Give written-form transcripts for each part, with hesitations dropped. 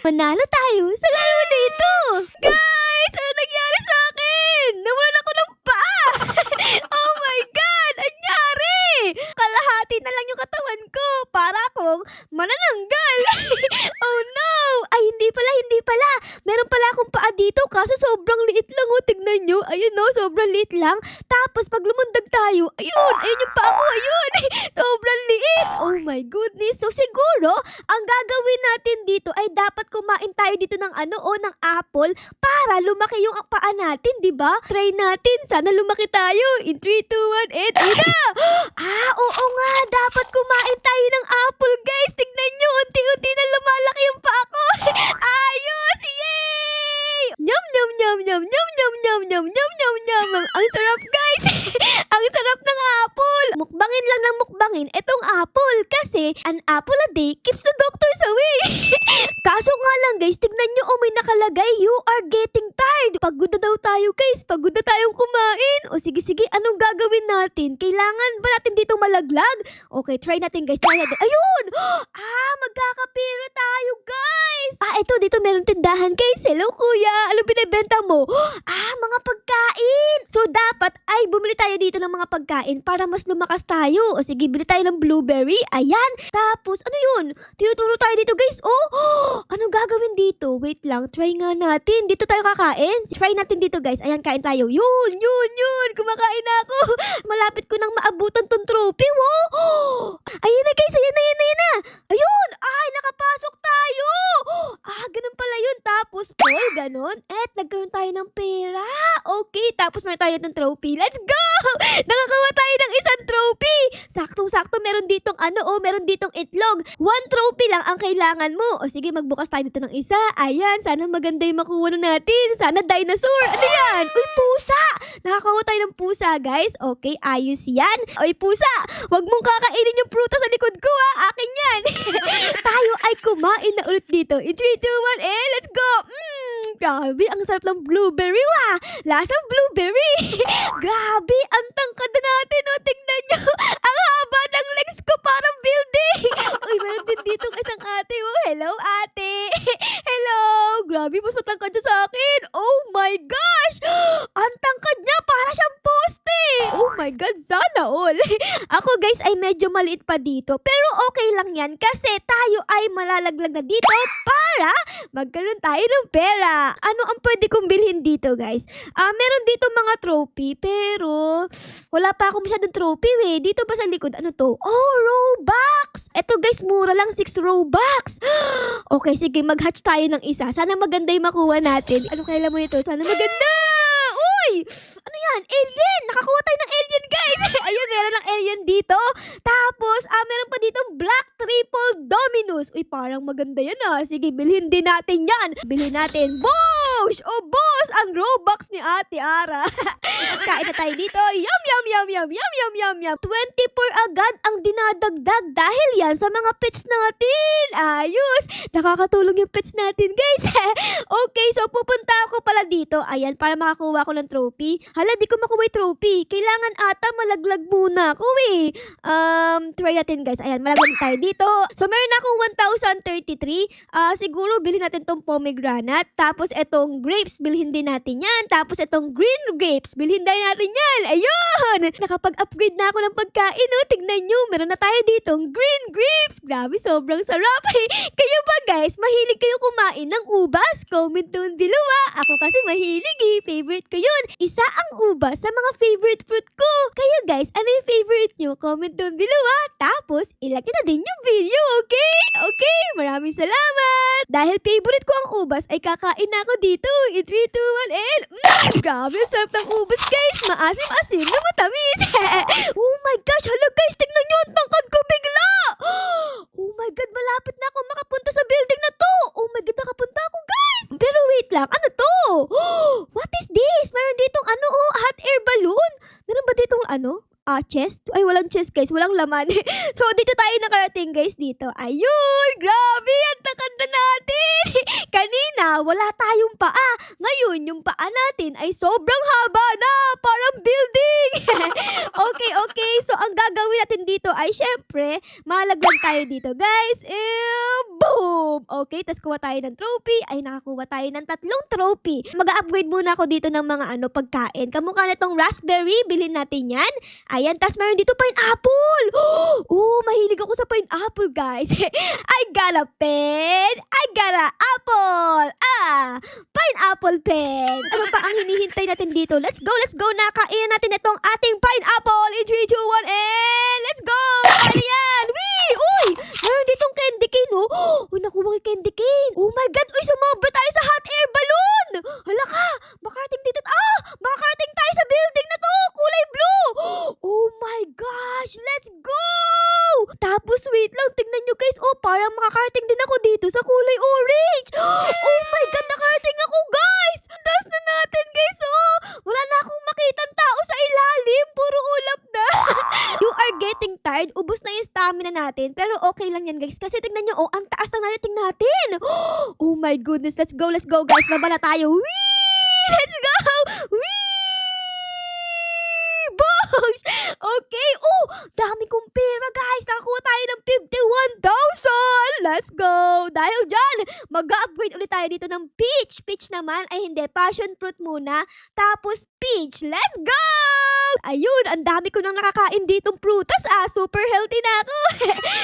Manalo tayo sa laro na ito. Guys, ano nangyari sa akin? Nawalan ako ng paa. Oh my God! Anyari? Kalahati na lang yung katawan ko. Para akong manananggal. Oh no! Ay, hindi pala. Meron pala akong paa dito kaso sobrang liit lang. Oh, tignan nyo. Ayun no, sobrang liit lang. Tapos pag lumundag tayo, ayun yung paa ko. Ayun. Sobrang liit. Oh my goodness. So siguro, ang gagawin natin dito ay dapat kumain tayo dito ng ng apple para lumaki yung paa natin, di ba? Try natin. Sana lumaki tayo. In 3, 2, 1, and ayun na! Oo nga. Dapat kumain tayo ng apple, guys. Tignan nyo. Unti-unti na lumalaki yung paa ko. Ayos! Yay! Nyam, nyam, nyam, nyam, nyam, nyam, nyam, nyam, nyam, nyam, nyam. Ang sarap, guys. Ang sarap ng apple. Mukbangin lang ng mukbangin itong apple kasi an apple a day keeps the doctors away. Kaso nga lang, guys, tignan nyo, may nakalagay, you are getting tired. Pagod na daw tayo, guys. Pagod na tayong kumain. O sige, anong gagawin natin? Kailangan ba natin dito malaglag? Okay, try natin, guys. Try natin. Ayun! Magkakapira tayo, guys. Ito, dito meron tindahan, guys. Hello, kuya. Ano binibenta mo? Mga pagkain. So, dapat ay bumili tayo dito ng mga pagkain para mas lumakas tayo. O sige, bili tayo ng blueberry. Ayan. Tapos, ano yun? Tinuturo tayo dito, guys. Anong gagawin dito? Wait lang. Try nga natin. Dito tayo kakain. Try natin dito, guys. Ayan, kain tayo. Yun. Kumakain na ako. Malapit ko nang maabutan tong trophy. Wow. Ayun na, guys. Ayan na. Ayun. Ay, nakapasok tayo. Ganun pala yun. Tapos, ganon. Nagkaroon tayo ng pera. Okay. Tapos, meron tayo ng trophy. Let's go! Nakakuha tayo ng isang trophy. Saktong-sakto. Meron ditong meron ditong itlog. 1 trophy lang ang kailangan mo. O sige, magbukas tayo dito ng isa. Ayan. Sana maganda yung makuha na natin. Sana dinosaur. Ano yan? Uy, pusa! Nakakuha tayo ng pusa, guys. Okay, ayos yan. Uy, pusa! Wag mong kakainin yung prutas sa likod ko, ha? Akin yan. Tayo ay kumain na ulit dito. In 3, 2, 1, let's go! Grabe, ang sarap ng blueberry, Lasang blueberry. Grabe, ang tangkad na natin, Tingnan nyo. Ang haba ng legs ko, parang building. Uy, meron din dito isang ate, Hello, ate. Hello. Grabe, mas matangkad siya sa akin. Oh my gosh. Ang tangkad niya, para siyang poste. Oh my God, sana all. Ako, guys, ay medyo maliit pa dito. Pero okay lang yan kasi tayo ay malalaglag na dito para magkaroon tayo ng pera. Ano ang pwede kong bilhin dito, guys? Meron dito mga trophy, pero wala pa ako masyadong trophy, Dito ba sa likod? Ano to? Robux! Eto, guys, mura lang 6 Robux. Okay, sige, mag-hatch tayo ng isa. Sana maganda yung makuha natin. Ano kailan mo ito? Sana maganda! Uy! Ano yan? Alien! Nakakuha tayo ng alien, guys! Ayun, meron ng alien dito. Tapos, meron pa ditong Black Triple Dominus. Uy, parang maganda yan, Sige, bilhin din natin yan. Bilhin natin. Bosh! Oh, boss! Ang Robux ni Ate Ara. Kain na tayo dito. Yum, yum, yum, yum, yum, yum, yum, yum. 24 agad ang dinadagdag dahil yan sa mga pets natin. Ayos! Nakakatulong yung pets natin, guys. Okay, so pupunta ako pala dito. Ayan, para makakuha ko ng trophy. Hala, di ko makuha yung trophy. Kailangan ata malaglag muna ako, Try natin, guys. Ayan, malaglag tayo dito. So, meron akong 1,033. Siguro, bilhin natin tong pomegranate. Tapos, etong grapes, bilhin din natin yan. Tapos, etong green grapes, bilhin din natin yan. Ayun! Nakapag-upgrade na ako ng pagkain, Tignan nyo, meron na tayo ditong green grapes. Grabe, sobrang sarap. Kayo ba, guys? Mahilig kayo kumain ng ubas? Comment down below, Ako kasi mahilig, Favorite ko yun. Isa ang ubas sa mga favorite fruit ko. Kayo, guys, ano yung favorite nyo? Comment down below, Tapos, ilike na din yung video, okay? Okay, maraming salamat. Dahil favorite ko ang ubas, ay kakain na ako dito. In 3, 2, 1, and... Grabe, sarap ng ubas, guys. Maasim-asim na matamis. Oh my gosh, hala, guys, tingnan nyo, ang tangkad ko bigla. Oh my God, malapit na ako makapunta sa building na to. Oh my God, nakapunta ako, guys. Pero wait lang, ano to? What is this? Meron ditong hot air balloon. Meron ba ditong chest? Ay, walang chest, guys. Walang laman. So, dito tayo nakarating, guys, dito. Ayun! Grabe! Ang takad na natin! Kanina, wala tayong paa. Ngayon, yung paa natin ay sobrang haba na! Parang building! Okay. So, ang gagawin natin dito ay syempre, malaglag tayo dito, guys. Boom! Okay, tapos kuha tayo ng trophy. Ay, nakakuha tayo ng 3 trophy. Mag-upgrade muna ako dito ng mga pagkain. Kamukha na itong raspberry. Bilhin natin yan. Ayan, tapos meron dito pineapple. Oh, mahilig ako sa pineapple, guys. I got a pen. I got a apple. Pineapple pen. Ano pa ang hinihintay natin dito? Let's go na. Kainin natin itong ating pineapple. In 3, 2, 1, and let's go! Ano yan? Wee! Uy! Meron ditong candy cane, oh. Uy, nakuha kay candy cane. Oh my God! Uy, sumobra tayo sa hot air balloon! Hala ka! Makarating dito. Makarating tayo sa building na to! Kulay blue! Oh my gosh! Let's go! Tapos, wait lang. Tingnan nyo, guys. Oh, parang makakarating din ako dito sa kulay orange. Oh my God! Nakarating ako, guys! Taas na natin, guys, oh! Wala na akong makitang tao sa ilalim. Puro ulap na. You are getting tired. Ubus na yung stamina natin. Pero okay lang yan, guys. Kasi tingnan nyo, ang taas na narating natin. Oh my goodness. Let's go, guys. Baba na tayo. Whee! Let's go! Whee! Bosh! Okay. Oh, dami kong pera, guys. Nakakuha tayo ng 51,000. Let's go. Dahil dyan, mag-upgrade ulit tayo dito ng peach. Peach naman, ay hindi, passion fruit muna. Tapos peach. Let's go! Ayun, ang dami ko nang nakakain ditong prutas. Super healthy na ako.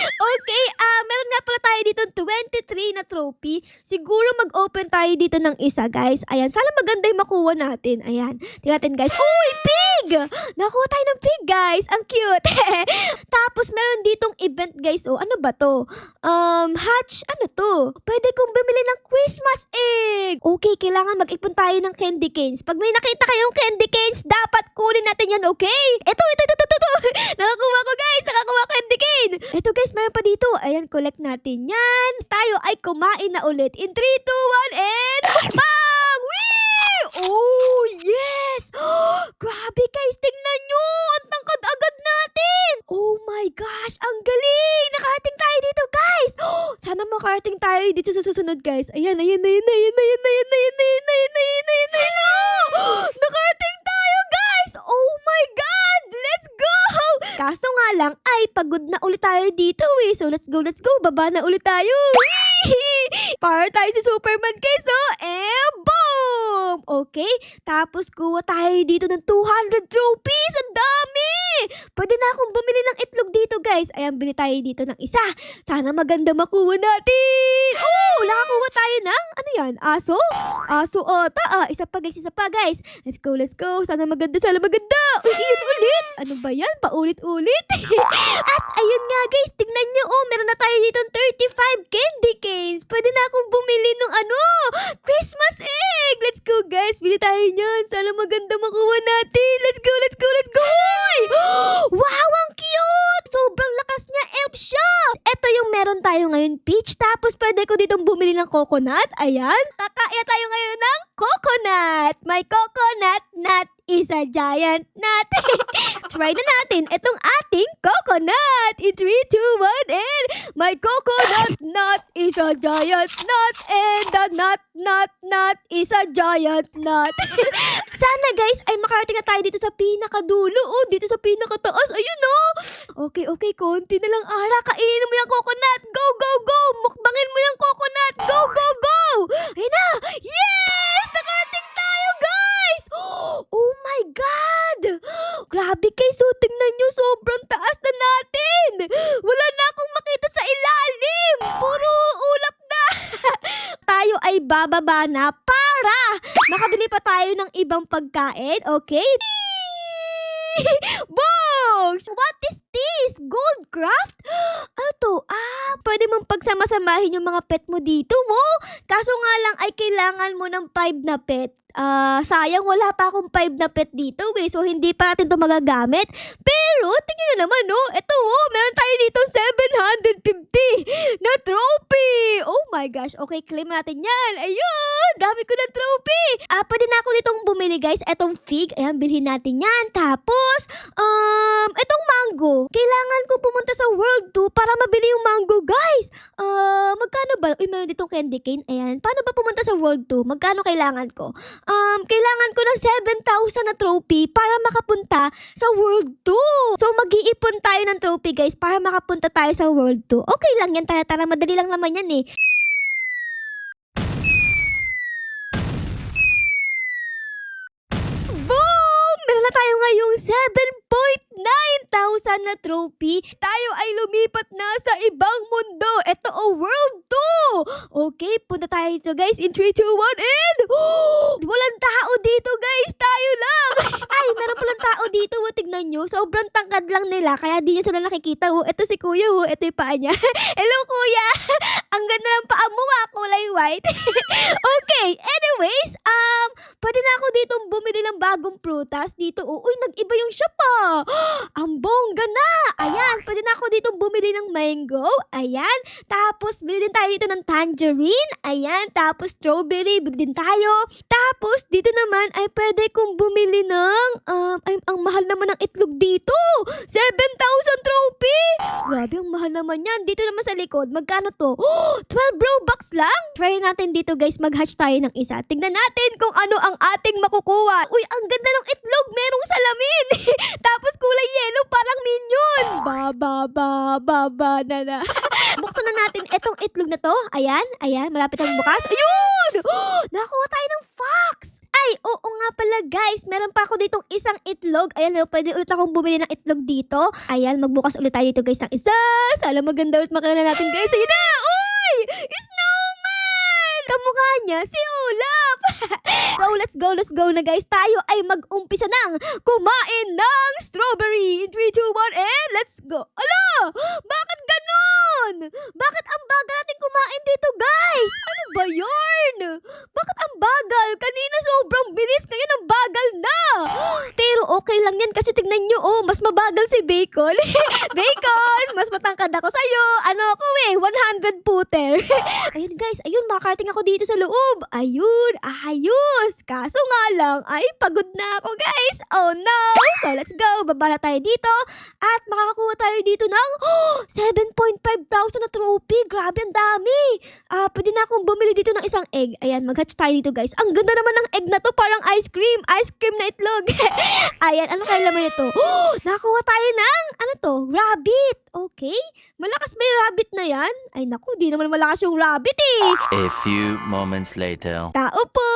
Okay, meron nga pala tayo dito 23 na trophy. Siguro mag-open tayo dito ng isa, guys. Ayan, sana maganda yung makuha natin. Ayan, tingnan natin, guys. Uy, pig! Nakuha tayo ng pig, guys. Ang cute. Tapos, meron ditong event, guys. Oh, ano ba to? Hatch, ano to? Pwede kong bumili ng Christmas egg. Okay, kailangan mag-ipon tayo ng candy canes. Pag may nakita kayong candy canes, dapat kunin natin yan, okay? Ito. Nakakuha ko, guys. Nakakuha candy cane. Ito, guys, meron pa dito. Ayan, collect natin yan. Tayo ay kumain na ulit. In 3, 2, 1, and mukbang! Wee! Oh, yes! Grabe, guys. Tingnan nyo. Ang tangkad agad natin. Oh my gosh. Ang galing. Nakarating tayo dito, guys. Sana makarating tayo dito sa susunod, guys. Ayan. Nakarating tayo, guys. Oh my God. Let's go. Kaso nga lang, ay pagod na ulit tayo dito, eh. So, let's go. Baba na ulit tayo. Para tayo si Superman, guys, oh. Boom! Okay, tapos kuha tayo dito ng 200 trophies. Ang dami! Pwede na akong bumili ng itlog dito, guys. Ayan, bili tayo dito ng isa. Sana maganda makuha natin. Oh, nakakuha tayo ng, ano yan, aso? Aso ata. Isa pa, guys. Let's go. Sana maganda. Uy, iyon ulit. Ano ba yan? Paulit-ulit. At ayun nga, guys, tingnan nyo, oh, meron na tayo dito 35 candy canes. Pwede na akong bumili ng Christmas egg. Let's go, guys. Bili tayo niyan. Sana maganda makuha natin. Let's go. Uy! Wow, ang cute! Sobrang lakas niya, elf siya. Ito yung meron tayo ngayon, peach. Tapos pwede ko ditong bumili ng coconut. Ayan. Kakain tayo ngayon ng coconut. My coconut nut is a giant nut. Try na natin itong ating coconut. In 3, 2, 1, and my coconut nut is a giant nut. And the nut is a giant nut. Sana, guys, ay makarating na tayo dito sa pinakadulo. Oh, dito sa pinakataas. Ayun, oh. Okay, konti na lang, Ara. Kainin mo yung coconut. Go. Mukbangin mo yung coconut. Go. Ayun na. Yes! Nakarating tayo, guys! Oh my God! Grabe, guys. So, tingnan nyo. Sobrang taas na natin. Wala na akong makita sa ilalim. Puro ulap na. Tayo ay bababa na para makabili pa tayo ng ibang pagkain. Okay? Box! What is this? Goldcraft? Ano to? Pwede mong pagsama-samahin yung mga pet mo dito, mo. Kaso nga lang ay kailangan mo ng 5 na pet. Sayang wala pa akong 5 na pet dito, eh. So, hindi pa natin ito magagamit. Pero, tingnan nyo naman, no? Ito, meron tayo dito 750 na trophy. Oh my gosh. Okay, claim natin yan. Ayun! Dami ko ng trophy. Pwede na ako ditong bumili, guys. Etong fig. Ayan, bilhin natin yan. Tapos, itong mango. Kailangan ko pumunta sa World 2 para mabili yung mango, guys. Magkano ba? Uy, meron ditong candy cane. Ayan. Paano ba pumunta sa World 2? Magkano kailangan ko? Kailangan ko ng 7,000 na trophy para makapunta sa World 2. So, mag-iipon tayo ng trophy, guys, para makapunta tayo sa World 2. Okay lang yan. Tara, madali lang naman yan eh. Boom! Meron na tayo ngayong 7,900 na trophy. Tayo ay lumipat na sa ibang mundo. Ito World 2. Okay, punta tayo dito, guys. In 3, 2, 1, and... walang tao dito, guys. Tayo lang. Ay, meron palang tao dito. Tignan nyo. Sobrang tangkad lang nila. Kaya di nyo sila nakikita. Ito si kuya. Ito yung paa niya. Hello, kuya. Ang ganda ng paa mo. Kulay white. Okay, anyways, pwede na ako ditong bumili ng bagong prutas dito. Uy, nag-iba yung shop Ang bongga na. Ayan, pwede na ako ditong bumili ng mango. Ayan, tapos bili din tayo dito ng tangerine. Ayan, tapos strawberry, bili din tayo. Tapos dito naman ay pwede kong bumili ng, ang mahal naman ng itlog dito. 7,000 trophy. Grabe, ang mahal naman yan. Dito naman sa likod, magkano to? 12 Robux lang. Try natin dito, guys, mag-hatch tayo ng isa. Tingnan natin kung ano ang ating makukuha. Uy, ang ganda ng itlog. Merong salamin. Tapos kulay yellow, parang minion. Banana. Buksan na natin itong itlog na to. Ayan, malapit ang bukas. Ayun! Nakakuha tayo ng fox. Ay, oo nga pala, guys. Meron pa ako ditong isang itlog. Ayan, pwede ulit akong bumili ng itlog dito. Ayan, magbukas ulit tayo dito, guys, ng isa. Sana maganda ulit makilala natin, guys. Ayun na! Uy! Snowman! Kamukha niya si Olaf. So, let's go na, guys. Tayo ay mag-umpisa ng kumain ng strawberry. In 3, 2, 1, and let's go. Ala! Bakit ganon? Bakit ang bagal natin kumain dito, guys? Ano ba yarn? Bakit ang bagal? Kanina sobrang bilis, ngayon ang bagal na. Pero okay lang yan kasi tignan nyo, mas mabagal si Bacon. Bacon, mas matangkad ako sa'yo. Ano ako 100 puter. Ayun, guys, ayun, makakarating ako dito sa loob. Ayun, ayos. Kaso nga lang, ay pagod na ako, guys. Oh no. So let's go, baba na tayo dito. At makakakuha tayo dito ng 7,500 na trophy. Grabe, ang dami. Pwede na akong bumili dito ng isang egg. Ayan, mag-hatch tayo dito, guys. Ang ganda naman ng egg na to, parang ice cream. Ice cream na itlog. Ayan, ano kaya laman ito? Nakakuha tayo ng, ano to? Rabbit. Okay. Malakas ba yung rabbit na yan? Ay naku, di naman malakas yung rabbit eh. A few moments later. Tao po.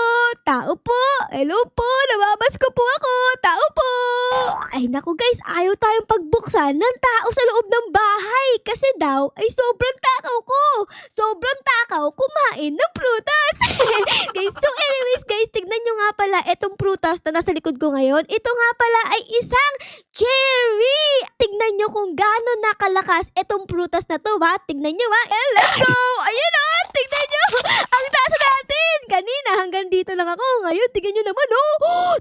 Hello po, nababas ko po ako. Tao po. Ay naku, guys, ayaw tayong pagbuksan ng tao sa loob ng bahay. Kasi daw, ay sobrang takaw ko. Sobrang takaw kumain ng prutas. Guys, so anyways, guys, tignan nyo nga pala itong prutas na nasa likod ko ngayon. Ito nga pala ay isang cherry. Tignan nyo kung gaano nakalakas itong prutas na to, ha? Tignan nyo, ha? And let's go. Ayun, tignan nyo. Ang taas natin. Kanina, hanggang dito lang ako. Ngayon, tignan nyo naman,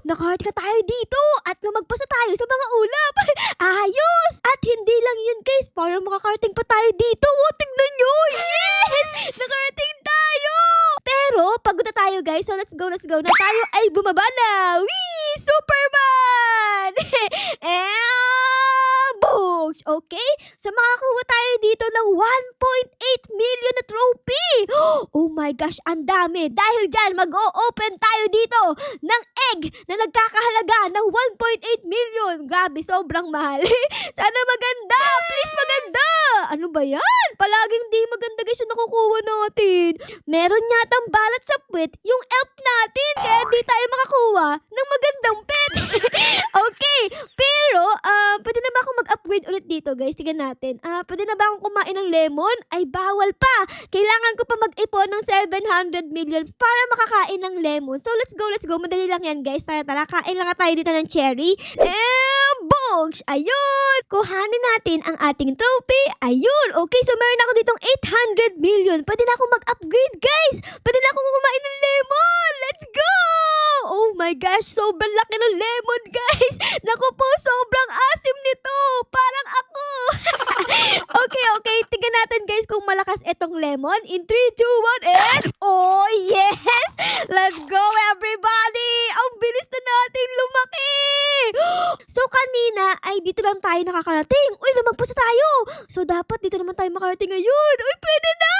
Nakaheart ka tayo dito. At lumagpas na tayo sa mga ulap. Ayos. At hindi lang yun, guys. Parang makakarting pa tayo dito. Tignan nyo. Yes! Nakarating tayo. Pero, pagod na tayo, guys. So, let's go na. Tayo ay bumaba na. Wee! Superman! Boosh! Okay? So, makakuha tayo dito ng 1.8 million na trophy. Oh my gosh, ang dami. Dahil dyan, mag-o-open tayo dito ng egg na nagkakahalaga ng 1.8 million. Grabe, sobrang mahal. Sana maganda. Please, maganda. Ano ba yan? Palaging di maganda, guys, yung nakukuha natin. Meron yatang balat sa puwet yung elf natin. Kaya di tayo makakuha ng magandang pet. Okay, pero pwede na ba akong mag-upgrade ulit dito, guys? Tignan natin. Pwede na ba akong kumain ng lemon? Ay, bawal pa. Kailangan ko pa mag-ipon ng 700 million para makakain ng lemon. So, let's go. Madali lang yan, guys. Tara. Kain lang tayo dito ng cherry. Boosh! Ayun! Kuhanin natin ang ating trophy. Ayun! Okay, so meron ako ditong 800 million. Pwede na akong mag-upgrade, guys. Pwede na akong kumain ng lemon. Let's go! Oh my gosh, sobrang laki ng lemon, guys. Naku po, sobrang asim nito. Parang ako. Okay. Tingnan natin, guys, kung malakas itong lemon. In 3, 2, 1, and... Oh, yes! Let's go, everybody! Ang bilis na natin lumaki! So kanina ay dito lang tayo nakakarating. Uy, lumagpas na tayo. So dapat dito naman tayo makarating ngayon. Uy, pwede na!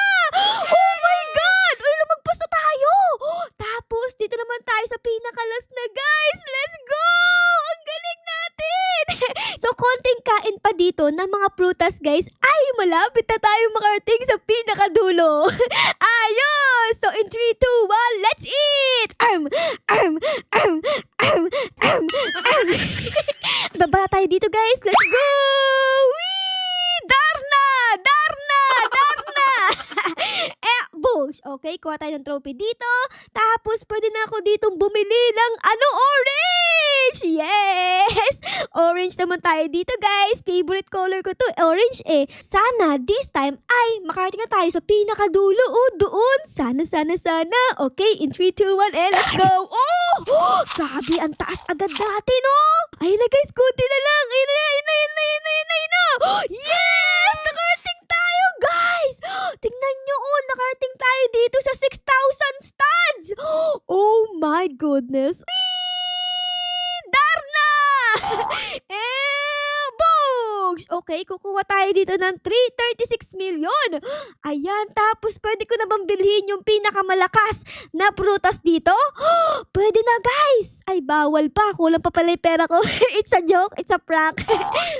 Oh my God! Uy, lumagpas na tayo. Tapos dito naman tayo sa pinakalas na guys. Let's go! Ang galing natin! So konting kain pa dito ng mga prutas guys. Ay, malapit na tayo makarating sa pinakadulo. Ayos! So in 3, 2, 1, let's eat! Baba tayo dito guys. Let's go! Whee! Darna! Darna! Darna! Bush. Okay, kuha tayo ng trophy dito. Tapos pwede na ako ditong bumili ng orange! Yes! Orange naman tayo dito guys. Favorite color ko to, orange eh. Sana this time ay makarating na tayo sa pinakadulo. Oh, doon. Sana. Okay, in 3, 2, 1, and let's go. Oh! Grabe, ang taas agad natin, oh! Ayun na guys, kunti na lang. Ayun na. Yes! Nakarating tayo, guys! Tingnan nyo, oh, nakarating tayo dito sa 6,000 studs! Oh my goodness. Darna! Books! Okay, kukuha tayo dito ng 336 million. Ayan, tapos pwede ko na bang bilhin yung pinakamalakas na prutas dito? Pwede na guys! Ay, bawal pa. Kulang pa pala yung pera ko. It's a joke. It's a prank.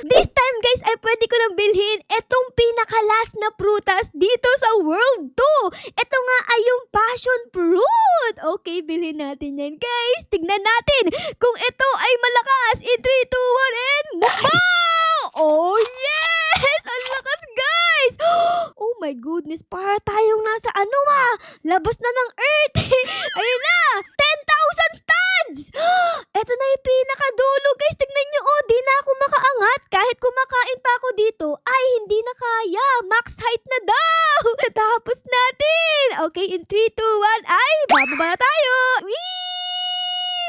This time guys, ay pwede ko nang bilhin etong pinakalas na prutas dito sa World 2. Ito nga ay yung passion fruit. Okay, bilhin natin yan guys. Tignan natin kung ito ay malakas. In 3, 2, 1, and mukbang! Oh yes! Ang lakas guys! Oh my goodness, para tayong nasa labas na ng earth. Ayun na, 10,000 studs! Ito na yung pinakadulo guys. Tignan nyo, oh, di na ako makaangat. Kahit kumakain pa ako dito, ay hindi na kaya. Max height na daw. Natapos natin. Okay, in 3, 2, 1, ay, bababa na tayo. Whee!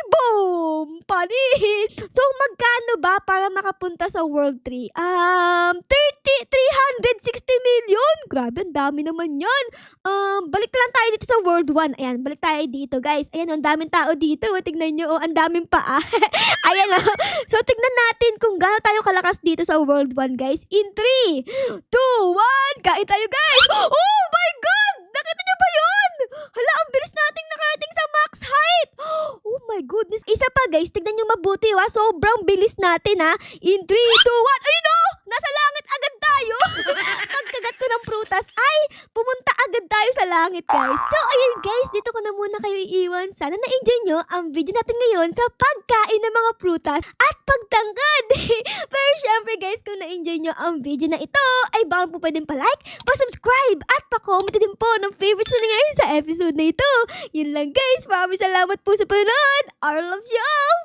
Boom! Panit! So, magkano ba para makapunta sa World 3? 360 million? Grabe, ang dami naman yan. Balik na lang tayo dito sa World 1. Ayan, balik tayo dito, guys. Ayan, ang daming tao dito. Tignan nyo, ang daming paa. Ayan, So, tignan natin kung gaano tayo kalakas dito sa World 1, guys. In 3, 2, 1, kain tayo, guys! Oh my God! Nakita nyo ba yun? Hala, ang bilis nating nakarating sa max height! Oh my goodness. Isa pa guys, tignan nyo mabuti ha. Sobrang bilis natin ha. In 3, 2, 1, ayun o! Nasa langit agad tayo. Pagkagat ko ng prutas, ay, pumunta agad tayo sa langit guys. So ayun guys, dito ko na muna kayo iiwan. Sana na-enjoy nyo ang video natin ngayon sa pagkain ng mga prutas at pagtangkad. Pero syempre guys, kung na-enjoy nyo ang video na ito, ay baka po pwedeng pa-like, pa-subscribe, at pa-comment din po ng favorites na nangyari sa episode na ito. Yun lang guys, maraming salamat po sa panonood. Our loves you all.